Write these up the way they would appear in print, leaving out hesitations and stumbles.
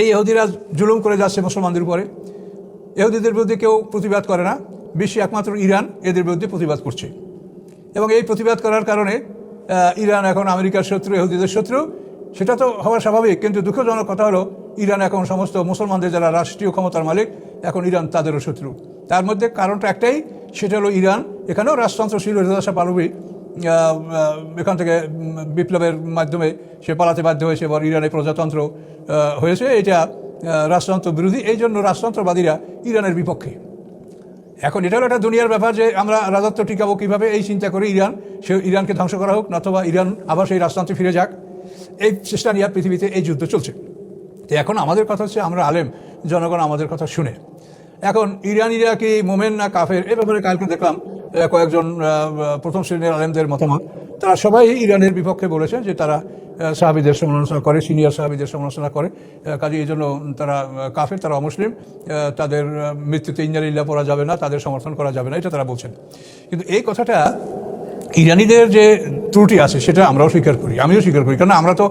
এই ইহুদিরা জুলুম করে যাচ্ছে মুসলমানদের উপরে। ইহুদিদের বিরুদ্ধে কেউ প্রতিবাদ করে না, বিশ্বে একমাত্র ইরান এদের বিরুদ্ধে প্রতিবাদ করছে। এবং এই প্রতিবাদ করার কারণে ইরান এখন আমেরিকার শত্রু, ইহুদিদের শত্রু। সেটা তো হওয়া স্বাভাবিক, কিন্তু দুঃখজনক কথা হলো ইরান এখন সমস্ত মুসলমানদের যারা রাষ্ট্রীয় ক্ষমতার মালিক, এখন ইরান তাদেরও শত্রু। তার মধ্যে কারণটা একটাই, সেটা হলো ইরান এখানেও রাজতন্ত্র ছিল। রেজা শাহ পাহলভি এখান থেকে বিপ্লবের মাধ্যমে সে পালাতে বাধ্য হয়েছে, এবার ইরানে প্রজাতন্ত্র হয়েছে। এটা রাজতন্ত্র বিরোধী, এই জন্য রাজতন্ত্রবাদীরা ইরানের বিপক্ষে। এখন এটা হলো একটা দুনিয়ার ব্যাপার যে আমরা রাজত্ব টিকাবো কীভাবে, এই চিন্তা করে ইরানকে ধ্বংস করা হোক, নতুবা ইরান আবার সেই রাজতন্ত্রে ফিরে যাক, এই চেষ্টা নিয়ে পৃথিবীতে এই যুদ্ধ চলছে। তো এখন আমাদের কথা হচ্ছে, আমরা আলেম, জনগণ আমাদের কথা শুনে। এখন ইরানিরা কি মোমেন না কাফের, এ ব্যাপারে কালকে দেখলাম কয়েকজন প্রথম শ্রেণীর আলেমদের মতামত। তারা সবাই ইরানের বিপক্ষে বলেছেন যে তারা সাহাবীদের সমালোচনা করে, সিনিয়র সাহাবীদের সমালোচনা করে, কাজে এই জন্য তারা কাফের, তারা অমুসলিম, তাদের মৃত্যুতে ইন্না লিল্লাহ পড়া যাবে না, তাদের সমর্থন করা যাবে না, এটা তারা বলছেন। কিন্তু এই কথাটা ইরানিদের যে ত্রুটি আছে সেটা আমরাও স্বীকার করি, আমিও স্বীকার করি, কারণ আমরা তো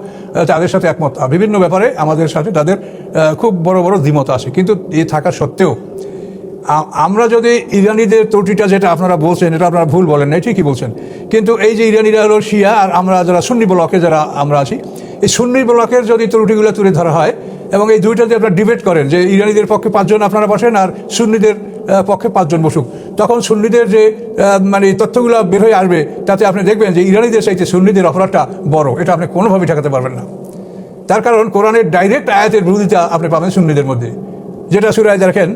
তাদের সাথে একমত। বিভিন্ন ব্যাপারে আমাদের সাথে তাদের খুব বড় বড় দ্বিমত আছে। কিন্তু এই থাকা সত্ত্বেও আমরা যদি ইরানিদের ত্রুটিটা, যেটা আপনারা বলছেন, এটা আপনারা ভুল বলেন না, ঠিকই বলছেন, কিন্তু এই যে ইরানিরা হলো শিয়া আর আমরা যারা সুন্নি ব্লকে যারা আমরা আছি, এই সুন্নি ব্লকের যদি ত্রুটিগুলো তুলে ধরা হয় এবং এই দুইটা যদি আপনারা ডিবেট করেন যে ইরানিদের পক্ষে 5 জন আপনারা বসেন আর সুন্নিদের পক্ষে 5 জন বসুক, তখন সুন্নিদের যে মানে তথ্যগুলো বের হয়ে আসবে, তাতে আপনি দেখবেন যে ইরানিদের চাইতে সুন্নিদের অপরাধটা বড়। এটা আপনি কোনোভাবেই ঠেকাতে পারবেন না। তার কারণ কোরআনের ডাইরেক্ট আয়াতের বিরোধিতা আপনি পাবেন সুন্নিদের মধ্যে, যেটা সূরা দেখেন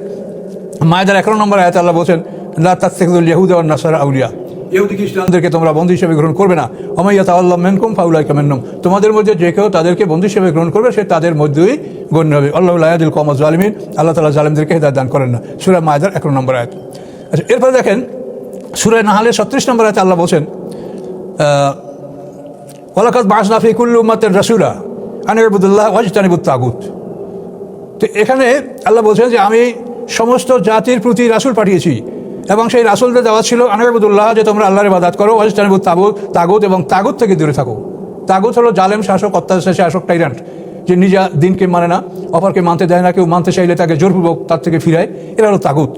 মায়েদার 11 নম্বর আয়াতে আল্লাহ বলছেন, লা তাত্তাখিযুল ইয়াহুদা ওয়ান নাসারা আউলিয়া, ইহুদি খ্রিস্টানদেরকে তোমরা বন্ধু হিসেবে গ্রহণ করবে না। ওয়া মান ইয়াতাওয়াল্লাহু মিনকুম ফাউলাইকা মিনহুম, তোমাদের মধ্যে যে কেউ তাদেরকে বন্ধু হিসেবে গ্রহণ করবে সে তাদের মধ্যেই গণ্য হবে। আল্লাহু লা ইয়াহদিল কওমাজ জালিমিন, আল্লাহ তাআলা জালিমদেরকে হেদায়েত দান করেন না। সূরা মায়েদার 11 নম্বর আয়াত। আচ্ছা, এরপরে দেখেন সূরা নাহলের 36 নম্বর আয়াতে আল্লাহ বলছেন, ওয়ালাকাদ বা'আসনা ফি কুল্লি উম্মাতিন রাসূলা আন ইউবুদুল্লাহ ওয়াজতানিবুত তাগুত। তো এখানে আল্লাহ বলছেন যে আমি সমস্ত জাতির প্রতি রাসূল পাঠিয়েছি এবং সেই রাসূলদের দেওয়া ছিল আন ইউবুদুল্লাহ, যে তোমরা আল্লাহর ইবাদত করো, ওয়াজতানিবুত তাগুত, এবং তাগুত থেকে দূরে থাকো। তাগুত হলো জালেম শাসক, অত্যাচারী শাসক, টাইরান্ট, যে নিজা দিনকে মানে না, অপরকে মানতে দেয় না, কেউ মানতে চাইলে তাকে জোরপূর্বক তার থেকে ফিরায়, এরা হলো তাগুত।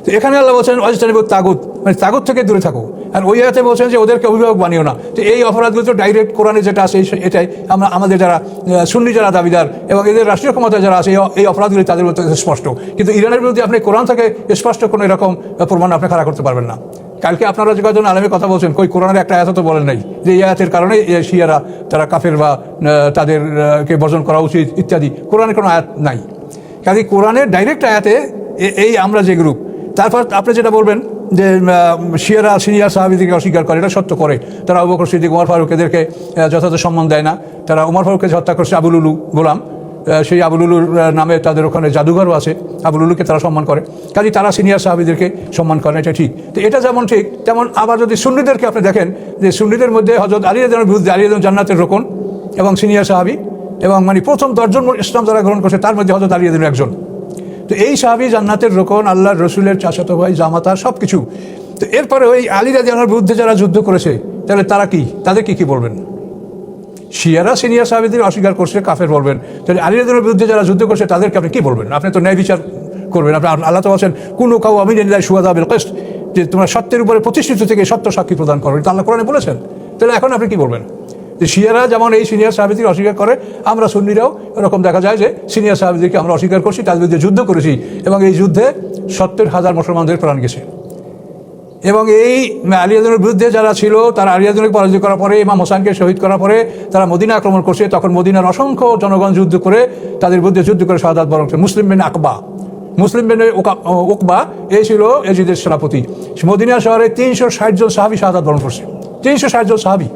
তো এখানে আল্লাহ বলছেন ওয়াজতানিবুত তাগুত, মানে তাগুত থেকে দূরে থাকো। আর ওই আয়াতে বলছেন যে ওদেরকে অভিভাবক বানিও না। তো এই অপরাধগুলো তো ডাইরেক্ট কোরআনে যেটা আছে এটাই আমরা আমাদের যারা সুন্নি যারা দাবিদার এবং এদের রাষ্ট্রীয় ক্ষমতা যারা আছে এই অপরাধগুলি তাদের মধ্যে স্পষ্ট। কিন্তু ইরানের বিরুদ্ধে আপনি কোরআন থেকে স্পষ্ট কোনো এরকম প্রমাণ আপনি খাড়া করতে পারবেন না। কালকে আপনারা যে কয়েকজন আলেমের কথা বলছেন, কই কোরআনের একটা আয়াত তো বলেন নাই যে এই আয়াতের কারণে শিয়ারা তারা কাফের বা তাদেরকে বর্জন করা উচিত ইত্যাদি। কোরআনের কোনো আয়াত নাই। কাজে কোরআনের ডাইরেক্ট আয়াতে এই আমরা যে গ্রুপ, তারপর আপনি যেটা বলবেন যে শিয়ারা সিনিয়র সাহাবীদেরকে অস্বীকার করে, এটা সত্য করে। তারা আবু বকর সিদ্দিক, ওমর ফারুক এদেরকে যথাযথ সম্মান দেয় না। তারা ওমর ফারুককে হত্যা করছে আবু লুলু গোলাম, সেই আবু লুলুর নামে তাদের ওখানে জাদুঘরও আছে, আবু লুলুকে তারা সম্মান করে। কাজে তারা সিনিয়র সাহাবীদেরকে সম্মান করে, এটা ঠিক। তো এটা যেমন ঠিক, তেমন আবার যদি সুন্নিদেরকে আপনি দেখেন যে সুন্নিদের মধ্যে হযরত আলী রাদিয়াল্লাহু বিরুদ্ধে, আলী রাদিয়াল্লাহু জান্নাতের রোকন এবং সিনিয়র সাহাবী, এবং মানে প্রথম 10 জন ইসলাম যারা গ্রহণ করছে তার মধ্যে হযরত আলী রাদিয়াল্লাহু একজন। তো এই সাহাবী জান্নাতের রোকন, আল্লাহর রসুলের চাচাতো ভাই, জামাতা, সব কিছু। তো এরপরে ওই আলী রাদিয়াল্লাহুর বিরুদ্ধে যারা যুদ্ধ করেছে, তাহলে তারা কি, তাদেরকে কি বলবেন? শিয়ারা সিনিয়র সাহাবীদের অস্বীকার করছে, কাফের বলবেন। তাহলে আলী রাদিয়াল্লাহুর বিরুদ্ধে যারা যুদ্ধ করছে তাদেরকে আপনি কি বলবেন? আপনি তো ন্যায় বিচার করবেন। আপনি আল্লাহ তো বলছেন কুনু কাওয়ামিন লিল্লাহি শুহাদা বিল কিসত, যে তোমরা সত্যের উপরে প্রতিষ্ঠিত থেকে সত্য সাক্ষী প্রদান করো, এটা আল্লাহ কোরআনে বলেছেন। তাহলে এখন আপনি কি বলবেন? যে শিয়ারা যেমন এই সিনিয়র সাহাবীদেরকে অস্বীকার করে, আমরা সুন্নিরাও এরকম দেখা যায় যে সিনিয়র সাহাবীদেরকে আমরা অস্বীকার করছি, তাদের বিরুদ্ধে যুদ্ধ করেছি এবং এই যুদ্ধে 70,000 মুসলমানদের প্রাণ গেছে। এবং এই আলী রাদিয়াল্লাহুর বিরুদ্ধে যারা ছিল তারা আলী রাদিয়াল্লাহুকে পরাজিত করার পরে, ইমাম হোসেনকে শহীদ করার পরে তারা মদিনা আক্রমণ করছে। তখন মদিনার অসংখ্য জনগণ যুদ্ধ করে তাদের বিরুদ্ধে যুদ্ধ করে শাহাদাত বরণ করছে। মুসলিম বিন উকবা এই ছিল এজিদের সেনাপতি। মদিনা শহরে 360 জন সাহাবী শাহাদাত বরণ করছে, 360 জন সাহাবী।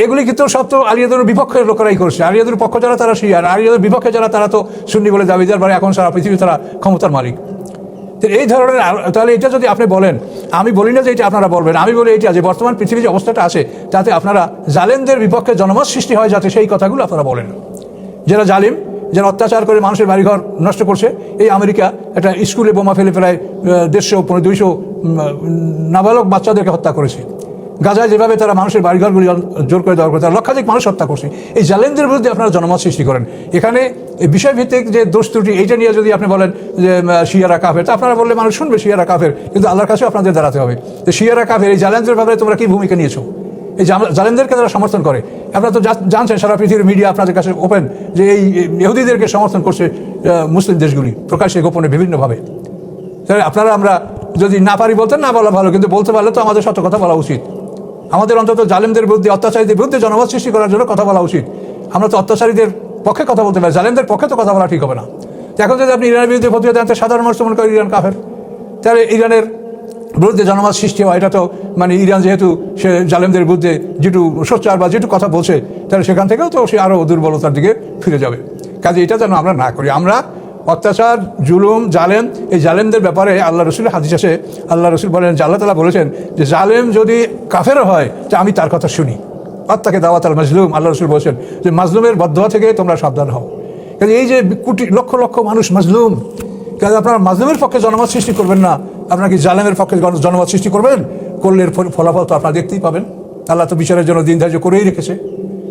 এগুলি কিন্তু সব তো আলী রাদিয়াল্লাহুর বিপক্ষের লোকেরাই করছে। আলী রাদিয়াল্লাহুর পক্ষ যারা তারা শিয়া, আর আলী রাদিয়াল্লাহুর বিপক্ষে যারা তারা তো সুন্নি বলে দাবিদার, মানে এখন সারা পৃথিবী তারা ক্ষমতার মালিক। এই ধরনের, তাহলে এটা যদি আপনি বলেন, আমি বলি না যে এটা আপনারা বলবেন, আমি বলি এটা যে বর্তমান পৃথিবীর যে অবস্থাটা আছে তাতে আপনারা জালেমদের বিপক্ষে জনমত সৃষ্টি হয়, যাতে সেই কথাগুলো আপনারা বলেন। যারা জালিম, যারা অত্যাচার করে মানুষের বাড়িঘর নষ্ট করছে, এই আমেরিকা একটা স্কুলে বোমা ফেলে প্রায় 150-200 নাবালক বাচ্চাদেরকে হত্যা করেছে। গাজায় যেভাবে তারা মানুষের বাড়িঘরগুলি জোর করে দেওয়ার করে তারা লক্ষাধিক মানুষ হত্যা করছে, এই জালেমদের বিরুদ্ধে আপনারা জনমত সৃষ্টি করেন। এখানে এই বিষয়ভিত্তিক যে দোষ ত্রুটি এইটা নিয়ে যদি আপনি বলেন যে শিয়ারা কাফের, তা আপনারা বললে মানুষ শুনবে শিয়ারা কাফের, কিন্তু আল্লাহর কাছেও আপনাদের দাঁড়াতে হবে। তো শিয়ারা কাফের এই জালেমদের ব্যাপারে তোমরা কি ভূমিকা নিয়েছো? এই জালেমদেরকে তারা সমর্থন করে। আপনারা তো জানছেন সারা পৃথিবীর মিডিয়া আপনাদের কাছে ওপেন যে এই ইহুদিদেরকে সমর্থন করছে মুসলিম দেশগুলি প্রকাশ্যে গোপনে বিভিন্নভাবে। তাহলে আপনারা আমরা যদি না পারি বলতে না বলা ভালো, কিন্তু বলতে পারলে তো আমাদের সত্য কথা বলা উচিত। আমাদের অন্তত জালেমদের বিরুদ্ধে অত্যাচারীদের বিরুদ্ধে জনমত সৃষ্টি করার জন্য কথা বলা উচিত। আমরা তো অত্যাচারীদের পক্ষে কথা বলতে পারি, জালেমদের পক্ষে তো কথা বলা ঠিক হবে না। এখন যদি আপনি ইরানের বিরুদ্ধে ফতোয়া দেন, সাধারণ মানুষ মনে করে ইরান কাফের, তাহলে ইরানের বিরুদ্ধে জনমত সৃষ্টি হয়, এটা তো মানে ইরান যেহেতু সে জালেমদের বিরুদ্ধে যেটু সোচ্চার বা যেটু কথা বলছে, তাহলে সেখান থেকেও তো সে আরও দুর্বলতার দিকে ফিরে যাবে। কাজে এটা যেন আমরা না করি। আমরা অত্যাচার, জুলুম, জালেম, এই জালেমদের ব্যাপারে আল্লাহ রসুলের হাদিস আছে, আল্লাহ রসুল বলেন যে আল্লাহ তাআলা বলেছেন যে জালেম যদি কাফেরও হয় তা আমি তার কথা শুনি। আত্মাকে দাওয়াত আল মাজলুম, আল্লাহ রসুল বলেছেন যে মাজলুমের বদদোয়া থেকে তোমরা সাবধান হও। কাজে এই যে কোটি লক্ষ লক্ষ মানুষ মাজলুম, কাজে আপনারা মাজলুমের পক্ষে জনমত সৃষ্টি করবেন না, আপনারা কি জালেমের পক্ষে জনমত সৃষ্টি করবেন? করলে ফলাফল তো আপনারা দেখতেই পাবেন। আল্লাহ তো বিচারের জন্য দিন ধার্য করেই রেখেছে।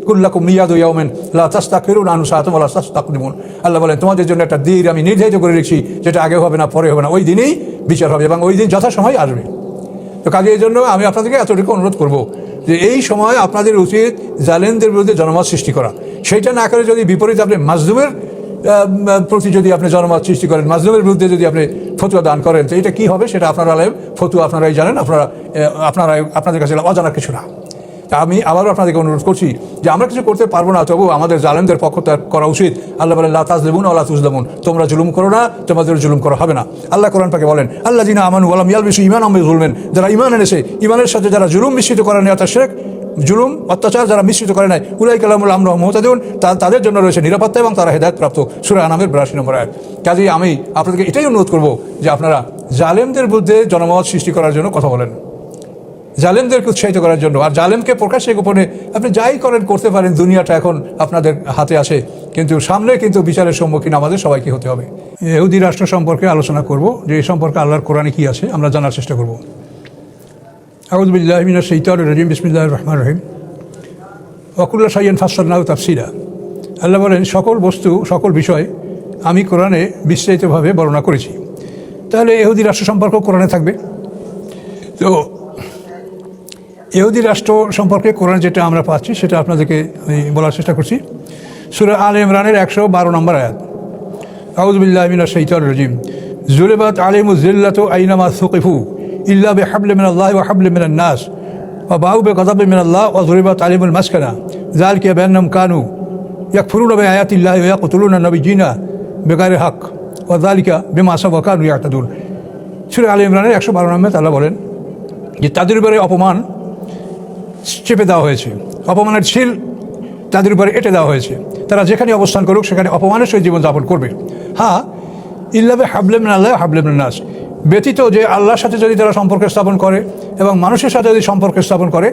কুল্লাকুম মিয়াদু ইয়াউমিন লা তাস্তাখিরুনা আনহু সাআতান ওয়া লা তাস্তাকদিমুন। আল্লাহ বলেন তোমাদের জন্য একটা দিন আমি নির্ধারিত করে রেখেছি, যেটা আগে হবে না পরে হবে না, ওই দিনেই বিচার হবে এবং ওই দিন যথাসময় আসবে। তো কাজে এই জন্য আমি আপনাদেরকে এতটুকু অনুরোধ করব যে এই সময় আপনাদের উচিত জালেমদের বিরুদ্ধে জনমত সৃষ্টি করা। সেইটা না করে যদি বিপরীত আপনি মাজলুমের প্রতি যদি আপনি জনমত সৃষ্টি করেন, মাজলুমের বিরুদ্ধে যদি আপনি ফতোয়া দান করেন, তো এটা কী হবে সেটা আপনারা ফতোয়া আপনারাই জানেন, আপনাদের কাছে অজানা কিছু না। আমি আবারও আপনাদেরকে অনুরোধ করছি যে আমরা কিছু করতে পারবো না, তবু আমাদের জালেমদের পক্ষ ত্যাগ করা উচিত। আল্লাহ বলেন লা তাজলিমুন ওয়া লা তুজলামুন, তোমরা জুলুম করো না, তোমাদের জুলুম করা হবে না। আল্লাহ কোরআন পাকে বলেন আল্লাযিনা আমানু ওয়া লাম ইয়ালবিসু ঈমানাহুম বিযুলমিন, যারা ঈমান এনেছে, ঈমানের সাথে যারা জুলুম মিশ্রিত করে নেয়, অর্থাৎ শিরক, জুলুম, অত্যাচার যারা মিশ্রিত করে নেয়, উলাইকা লাহুমুল আমনু ওয়া হুম মুহতাদুন, তাদের জন্য রয়েছে নিরাপত্তা এবং তারা হেদায়েত প্রাপ্ত। সূরা আনামের 82 নম্বর আয়াত। কাজেই আমি আপনাদেরকে এটাই অনুরোধ করব যে আপনারা জালেমদের বিরুদ্ধে জনমত সৃষ্টি করার জন্য কথা বলেন, জালেমদেরকে উৎসাহিত করার জন্য। আর জালেমকে প্রকাশ্যে গোপনে আপনি যাই করেন করতে পারেন, দুনিয়াটা এখন আপনাদের হাতে আসে, কিন্তু সামনে কিন্তু বিচারের সম্মুখীন আমাদের সবাইকে হতে হবে। ইহুদি রাষ্ট্র সম্পর্কে আলোচনা করব, যে এই সম্পর্কে আল্লাহর কোরআনে কী আছে আমরা জানার চেষ্টা করব। আউযু বিল্লাহি মিনাশ শাইতানির রাজিম, বিসমিল্লাহির রহমানির রহিম। ওয়া কুল্লা শাইইন ফাসসালনাহু তাফসীলা। আল্লাহ বলেন সকল বস্তু, সকল বিষয় আমি কোরআনে বিস্তারিতভাবে বর্ণনা করেছি। তাহলে ইহুদি রাষ্ট্র সম্পর্ক কোরআনে থাকবে। তো ইহুদি রাষ্ট্র সম্পর্কে কোরআন যেটা আমরা পাচ্ছি সেটা আপনাদেরকে আমি বলার চেষ্টা করছি। সূরা আলে ইমরানের 112 নম্বর আয়াত। আউযু বিল্লাহি মিনাশ শাইতানির রাজিম। যুলিবাত আলাইহিমুয যিল্লাতু আইনামা সুকিফু ইল্লা বিহাবলিন মিনাল্লাহি ওয়া হাবলিন মিনান নাস ওয়া বাউ বিগাযাবিন মিনাল্লাহ ওয়া যুরিবাত আলাইহিমুল মাসকানা যালিকা বিআন্নাহুম কানু ইয়াকফুরুনা বিআয়াতিল্লাহি ওয়া ইয়াকতুলুনা নাবিয়্যিনা বিগাইরি হক ওয়া যালিকা বিমা আসাউ ওয়া কানু ইয়াতাদুন। সূরা আলে ইমরানের 112 নম্বরে আল্লাহ বলেন যে তাদের উপরে অপমান চেপে দেওয়া হয়েছে, অপমানের ছিল তাদের উপরে এঁটে দেওয়া হয়েছে। তারা যেখানে অবস্থান করুক সেখানে অপমানের সহিত জীবনযাপন করবে। হ্যাঁ, ইল্লা বিহাবলিন মিনাল্লাহি ওয়া হাবলিন মিনান নাস, ব্যতীত যে আল্লাহর সাথে যদি তারা সম্পর্ক স্থাপন করে এবং মানুষের সাথে যদি সম্পর্ক স্থাপন করে,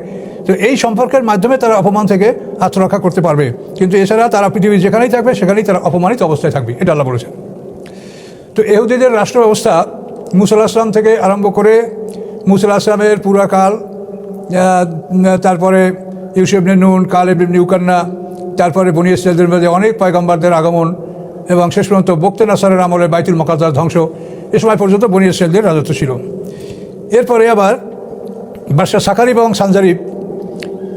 তো এই সম্পর্কের মাধ্যমে তারা অপমান থেকে আত্মরক্ষা করতে পারবে। কিন্তু এছাড়া তারা পৃথিবীর যেখানেই থাকবে সেখানেই তারা অপমানিত অবস্থায় থাকবে, এটা আল্লাহ বলেছেন। তো ইহুদিদের রাষ্ট্র ব্যবস্থা মুসা আলাইহিস সালাম থেকে আরম্ভ করে মুসা আলাইহিস সালামের পুরাকাল, তারপরে ইউসুফ ইবনে নুন, কালেব ইবনে ইউকান্না, তারপরে বনী ইসরাঈলের মধ্যে অনেক পয়গম্বরদের আগমন এবং শেষ পর্যন্ত বক্তে নাসারের আমলে বাইতুল মুকাদ্দাস ধ্বংস, এ সময় পর্যন্ত বনী ইসরাঈলদের রাজত্ব ছিল। এরপরে আবার বাদশাহ সাকারিব এবং সানজারিব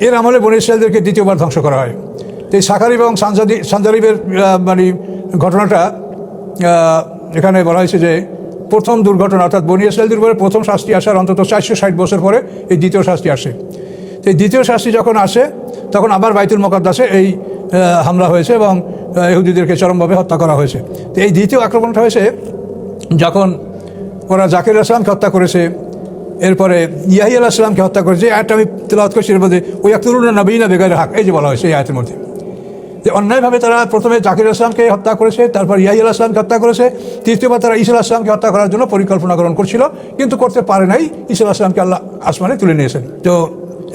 এর আমলে বনী ইসরাঈলদেরকে দ্বিতীয়বার ধ্বংস করা হয়। তো এই সাকারিব এবং সানজারিবের মানে ঘটনাটা এখানে বলা হয়েছে যে প্রথম দুর্ঘটনা, অর্থাৎ বনী ইসরাঈলদের উপরে প্রথম শাস্তি আসার অন্তত 460 বছর পরে এই দ্বিতীয় শাস্তি আসে। তো এই দ্বিতীয় শাস্তি যখন আসে তখন আবার বাইতুল মুকাদ্দাসে এই হামলা হয়েছে এবং ইহুদিদেরকে চরমভাবে হত্যা করা হয়েছে। তো এই দ্বিতীয় আক্রমণটা হয়েছে যখন ওরা জাকির আলাইহিস সালামকে হত্যা করেছে, এরপরে ইয়াহিয়া আলাইহিস সালামকে হত্যা করেছে। আয়াতটা আমি তেলাওয়াত করছি, এর মধ্যে ওই ইয়াকতুলুনা নাবিয়্যিনা বিগাইরি হক, এই যে বলা হয়েছে এই আয়াতের মধ্যে, যে অন্যায়ভাবে তারা প্রথমে জাকির আলাইহিস সালামকে হত্যা করেছে, তারপর ইয়াহিয়া আলাইহিস সালামকে হত্যা করেছে, তৃতীয়বার তারা ঈসা আলাইহিস সালামকে হত্যা করার জন্য পরিকল্পনা গ্রহণ করছিল, কিন্তু করতে পারে নাই। ঈসা আলাইহিস সালামকে আল্লাহ আসমানে তুলে নিয়েছেন। তো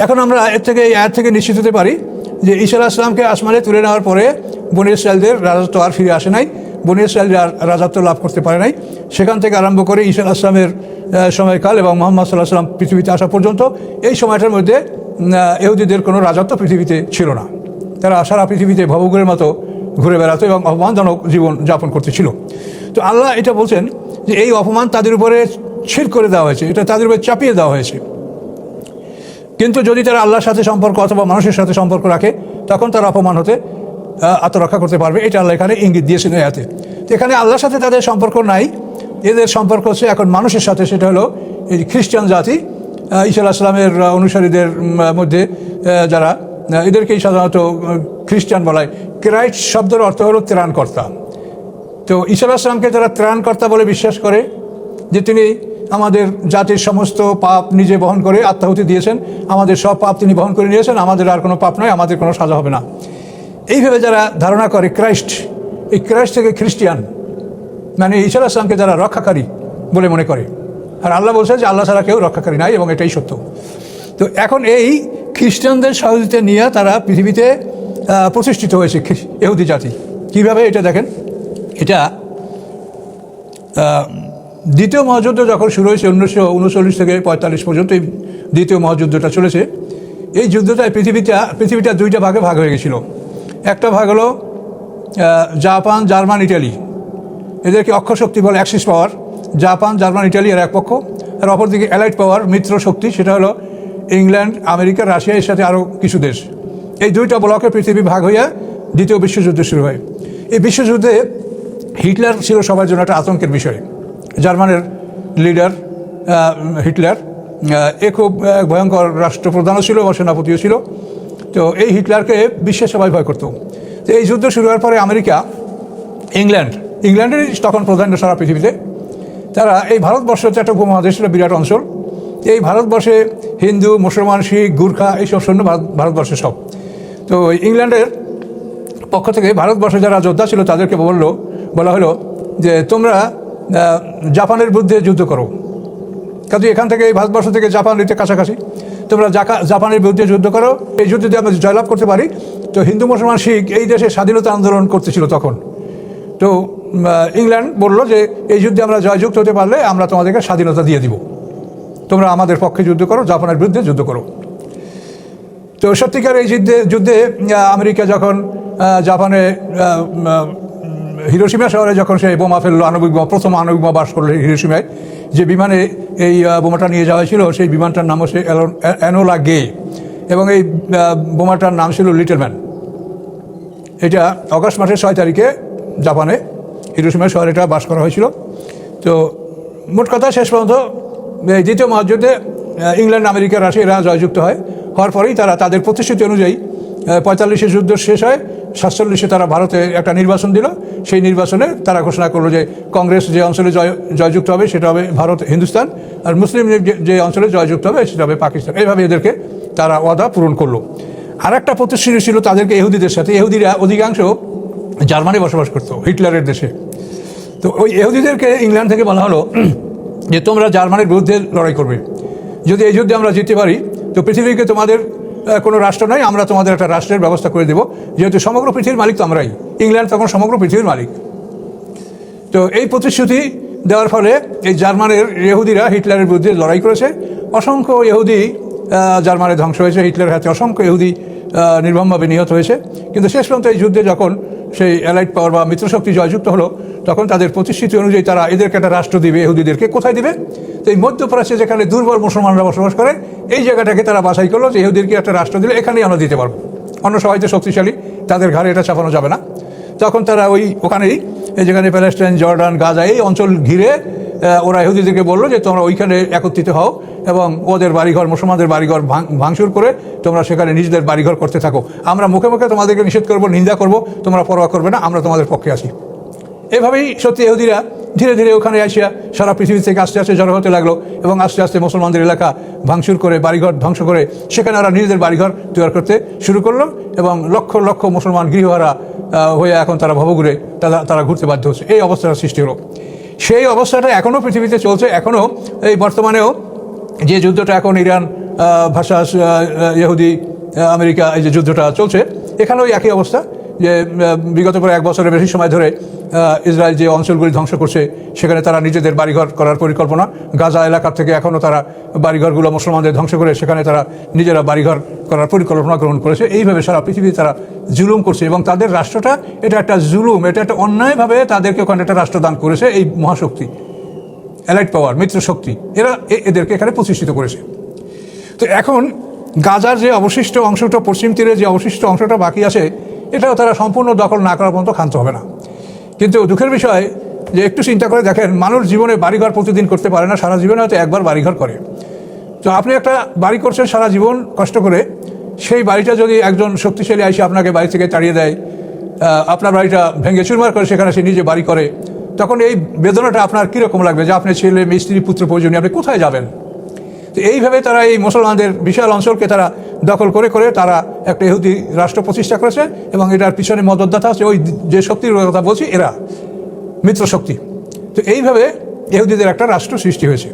এখন আমরা এই আয়াত থেকে নিশ্চিত হতে পারি যে ঈসা আলাইহিস সালামকে আসমানে তুলে নেওয়ার পরে বনী ইসরাঈলদের রাজত্ব আর ফিরে আসে নাই, বনী ইসরাঈল রাজত্ব লাভ করতে পারে নাই। সেখান থেকে আরম্ভ করে ঈসা আলাইহিস সালামের সময়কাল এবং মুহাম্মদ সাল্লাল্লাহু আলাইহি ওয়াসাল্লাম পৃথিবীতে আসা পর্যন্ত এই সময়টার মধ্যে ইহুদিদের কোনো রাজত্ব পৃথিবীতে ছিল না। তারা সারা পৃথিবীতে ভবঘুরের মতো ঘুরে বেড়াতো এবং অপমানজনক জীবন যাপন করতেছিল। তো আল্লাহ এটা বলছেন যে এই অপমান তাদের উপরে ছিড় করে দেওয়া হয়েছে, এটা তাদের উপরে চাপিয়ে দেওয়া হয়েছে। কিন্তু যদি তারা আল্লাহর সাথে সম্পর্ক অথবা মানুষের সাথে সম্পর্ক রাখে তখন তারা অপমান হতে আত্মরক্ষা করতে পারবে। এটা আল্লাহ এখানে ইঙ্গিত দিয়েছেন এতে। তো এখানে আল্লাহর সাথে তাদের সম্পর্ক নাই, এদের সম্পর্ক হচ্ছে এখন মানুষের সাথে। সেটা হলো এই খ্রিস্টান জাতি, ঈসা আলাইহিস সালামের অনুসারীদের মধ্যে যারা, এদেরকেই সাধারণত খ্রিস্টান বলা হয়। ক্রাইস্ট শব্দের অর্থ হলো ত্রাণকর্তা। তো ঈসা আলাইহিস সালামকে যারা ত্রাণকর্তা বলে বিশ্বাস করে, যে তিনি আমাদের জাতির সমস্ত পাপ নিজে বহন করে আত্মাহুতি দিয়েছেন, আমাদের সব পাপ তিনি বহন করে নিয়েছেন, আমাদের আর কোনো পাপ নয়, আমাদের কোনো সাজা হবে না, এইভাবে যারা ধারণা করে ক্রাইস্ট, এই ক্রাইস্ট থেকে খ্রিস্টিয়ান, মানে ঈসা আলাইহিস সালামকে যারা রক্ষাকারী বলে মনে করে। আর আল্লাহ বলছে যে আল্লাহ ছাড়া কেউ রক্ষাকারী নাই, এবং এটাই সত্য। তো এখন এই খ্রিস্টানদের সহযোগিতা নিয়ে তারা পৃথিবীতে প্রতিষ্ঠিত হয়েছে ইহুদি জাতি। কীভাবে এটা দেখেন, এটা দ্বিতীয় মহাযুদ্ধ যখন শুরু হয়েছে 1939 থেকে 1945 পর্যন্ত এই দ্বিতীয় মহাযুদ্ধটা চলেছে। এই যুদ্ধটায় পৃথিবীটা দুইটা ভাগে ভাগ হয়ে গেছিলো। একটা ভাগ হলো জাপান, জার্মান, ইটালি, এদেরকে অক্ষশক্তি বলে, অ্যাক্সিস পাওয়ার। জাপান, জার্মান, ইটালি এর এক পক্ষ। আর অপরদিকে অ্যালাইড পাওয়ার, মিত্র শক্তি, সেটা হলো ইংল্যান্ড, আমেরিকা, রাশিয়া, এর সাথে আরও কিছু দেশ। এই দুইটা ব্লকে পৃথিবী ভাগ হইয়া দ্বিতীয় বিশ্বযুদ্ধ শুরু হয়। এই বিশ্বযুদ্ধে হিটলার ছিল সবার জন্য একটা আতঙ্কের বিষয়। জার্মানের লিডার হিটলার, এ খুব ভয়ঙ্কর রাষ্ট্রপ্রধানও ছিল এবং সেনাপতিও ছিল। তো এই হিটলারকে বিশ্বের সবাই ভয় করত। তো এই যুদ্ধ শুরু হওয়ার পরে আমেরিকা, ইংল্যান্ডের তখন প্রাধান্য সারা পৃথিবীতে, তারা এই ভারতবর্ষ হচ্ছে একটা উপমহাদেশ, ছিল বিরাট অঞ্চল। এই ভারতবর্ষে হিন্দু, মুসলমান, শিখ, গুর্খা এইসব সৈন্য ভারতবর্ষে সব। তো ইংল্যান্ডের পক্ষ থেকে ভারতবর্ষে যারা যোদ্ধা ছিল তাদেরকে বলা হলো যে তোমরা জাপানের বিরুদ্ধে যুদ্ধ করো, কাজে এখান থেকে এই ভারতবর্ষ থেকে জাপান রয়েছে কাছাকাছি, তোমরা জাপানের বিরুদ্ধে যুদ্ধ করো। এই যুদ্ধে যদি আমরা জয়লাভ করতে পারি, তো হিন্দু, মুসলমান, শিখ এই দেশে স্বাধীনতা আন্দোলন করতেছিল তখন। তো ইংল্যান্ড বললো যে এই যুদ্ধে আমরা জয়যুক্ত হতে পারলে আমরা তোমাদেরকে স্বাধীনতা দিয়ে দিব, তোমরা আমাদের পক্ষে যুদ্ধ করো, জাপানের বিরুদ্ধে যুদ্ধ করো। তো সত্যিকার এই যুদ্ধে আমেরিকা যখন জাপানে হিরোশিমা শহরে যখন সে বোমা ফেললো, প্রথম আণবিক বোমা বাস করলো হিরোশিমায়, যে বিমানে এই বোমাটা নিয়ে যাওয়া ছিল সেই বিমানটার নাম হচ্ছে এনোলা গে, এবং এই বোমাটার নাম ছিল লিটল ম্যান। এটা অগাস্ট মাসের 6 তারিখে জাপানে হিরোশিমা শহরে এটা বাস করা হয়েছিল। তো মোট কথা শেষ পর্যন্ত এই দ্বিতীয় মহাযুদ্ধে ইংল্যান্ড, আমেরিকা, রাশিয়া এরা জয়যুক্ত হওয়ার পরেই তারা তাদের প্রতিশ্রুতি অনুযায়ী 45-এ যুদ্ধ শেষ হয়, 47-এ তারা ভারতে একটা নির্বাচন দিল। সেই নির্বাচনে তারা ঘোষণা করলো যে কংগ্রেস যে অঞ্চলে জয়যুক্ত হবে সেটা হবে ভারত, হিন্দুস্তান, আর মুসলিম যে অঞ্চলে জয়যুক্ত হবে সেটা হবে পাকিস্তান। এইভাবে এদেরকে তারা ওয়াদা পূরণ করলো। আর একটা প্রতিশ্রুতি ছিল তাদেরকে ইহুদিদের সাথে। ইহুদিরা অধিকাংশ জার্মানি বসবাস করতো, হিটলারের দেশে। তো ওই ইহুদিদেরকে ইংল্যান্ড থেকে বলা হলো যে তোমরা জার্মানির বিরুদ্ধে লড়াই করবে, যদি এই যুদ্ধে আমরা জিততে পারি তো পৃথিবীকে তোমাদের কোনো রাষ্ট্র নয়, আমরা তোমাদের একটা রাষ্ট্রের ব্যবস্থা করে দেবো, যেহেতু সমগ্র পৃথিবীর মালিক তো আমরাই। ইংল্যান্ড তখন সমগ্র পৃথিবীর মালিক। তো এই প্রতিশ্রুতি দেওয়ার ফলে এই জার্মানের ইহুদিরা হিটলারের বিরুদ্ধে লড়াই করেছে। অসংখ্য ইহুদি জার্মানে ধ্বংস হয়েছে, হিটলারের হাতে অসংখ্য ইহুদি নির্মমভাবে নিহত হয়েছে। কিন্তু শেষ পর্যন্ত এই যুদ্ধে যখন সেই অ্যালাইড পাওয়ার বা মিত্রশক্তি জয়যুক্ত হলো, তখন তাদের প্রতিশ্রুতি অনুযায়ী তারা এদেরকে একটা রাষ্ট্র দিবে, ইহুদিদেরকে। কোথায় দিবে? তো এই মধ্যপ্রাচ্যে যেখানে দুর্বল মুসলমানরা বসবাস করে, এই জায়গাটাকে তারা বাছাই করলো যে ইহুদিদেরকে একটা রাষ্ট্র দিলে এখানেই আমরা দিতে পারবো, অন্য সবাই তো শক্তিশালী, তাদের ঘাড়ে এটা চাপানো যাবে না। তখন তারা ওখানেই, যেখানে প্যালেস্টাইন, জর্ডান, গাজা এই অঞ্চল ঘিরে ওরা ইহুদিদেরকে বললো যে তোমরা ওইখানে একত্রিত হও এবং ওদের বাড়িঘর, মুসলমানদের বাড়িঘর ভাঙচুর করে তোমরা সেখানে নিজেদের বাড়িঘর করতে থাকো। আমরা মুখে মুখে তোমাদেরকে নিষেধ করবো, নিন্দা করবো, তোমরা পরোয়া করবে না, আমরা তোমাদের পক্ষে আছি। এভাবেই সত্যি ইহুদিরা ধীরে ধীরে ওখানে আসিয়া সারা পৃথিবী থেকে আস্তে আস্তে জড়ো হতে লাগলো, এবং আস্তে আস্তে মুসলমানদের এলাকা ভাঙচুর করে, বাড়িঘর ধ্বংস করে সেখানে ওরা নিজেদের বাড়িঘর তৈরি করতে শুরু করলো, এবং লক্ষ লক্ষ মুসলমান গৃহহারা হয়ে এখন তারা ভবঘুরে তারা ঘুরতে বাধ্য হচ্ছে। এই অবস্থাটা সৃষ্টি হলো। সেই অবস্থাটা এখনও পৃথিবীতে চলছে। এখনও এই বর্তমানেও যে যুদ্ধটা এখন ইরান ভার্সাস ইহুদি আমেরিকা এই যে যুদ্ধটা চলছে, এখানেও একই অবস্থা যে বিগত প্রায় 1 বছরের বেশি সময় ধরে ইসরায়েল যে অঞ্চলগুলি ধ্বংস করছে সেখানে তারা নিজেদের বাড়িঘর করার পরিকল্পনা, গাজা এলাকা থেকে এখনও তারা বাড়িঘরগুলো মুসলমানদের ধ্বংস করে সেখানে তারা নিজেরা বাড়িঘর করার পরিকল্পনা গ্রহণ করেছে। এইভাবে সারা পৃথিবী তারা জুলুম করছে এবং তাদের রাষ্ট্রটা এটা একটা জুলুম, এটা একটা অন্যায়ভাবে তাদেরকে ওখানে একটা রাষ্ট্রদান করেছে এই মহাশক্তি, অ্যালাইড পাওয়ার, মিত্র শক্তি, এরা এদেরকে এখানে প্রতিষ্ঠিত করেছে। তো এখন গাজার যে অবশিষ্ট অংশটা, পশ্চিম তীরে যে অবশিষ্ট অংশটা বাকি আছে, এটাও তারা সম্পূর্ণ দখল না করার পর্যন্ত ক্ষান্ত হবে না। কিন্তু দুঃখের বিষয় যে একটু চিন্তা করে দেখেন, মানুষ জীবনে বাড়িঘর প্রতিদিন করতে পারে না, সারা জীবনে হয়তো একবার বাড়িঘর করে। তো আপনি একটা বাড়ি করছেন সারা জীবন কষ্ট করে, সেই বাড়িটা যদি একজন শক্তিশালী আইসে আপনাকে বাড়ি থেকে তাড়িয়ে দেয়, আপনার বাড়িটা ভেঙে চুরমার করে সেখানে সে নিজে বাড়ি করে, তখন এই বেদনাটা আপনার কীরকম লাগবে যে আপনার ছেলে মেয়ে স্ত্রী পুত্র প্রয়োজনীয়, আপনি কোথায় যাবেন? তো এইভাবে তারা এই মুসলমানদের বিশাল অঞ্চলকে তারা দখল করে করে তারা একটা ইহুদি রাষ্ট্র প্রতিষ্ঠা করেছে এবং এটার পিছনে মদতদাতা আছে ওই যে শক্তির কথা বলছি, এরা মিত্র শক্তি। তো এইভাবে ইহুদিদের একটা রাষ্ট্র সৃষ্টি হয়েছে।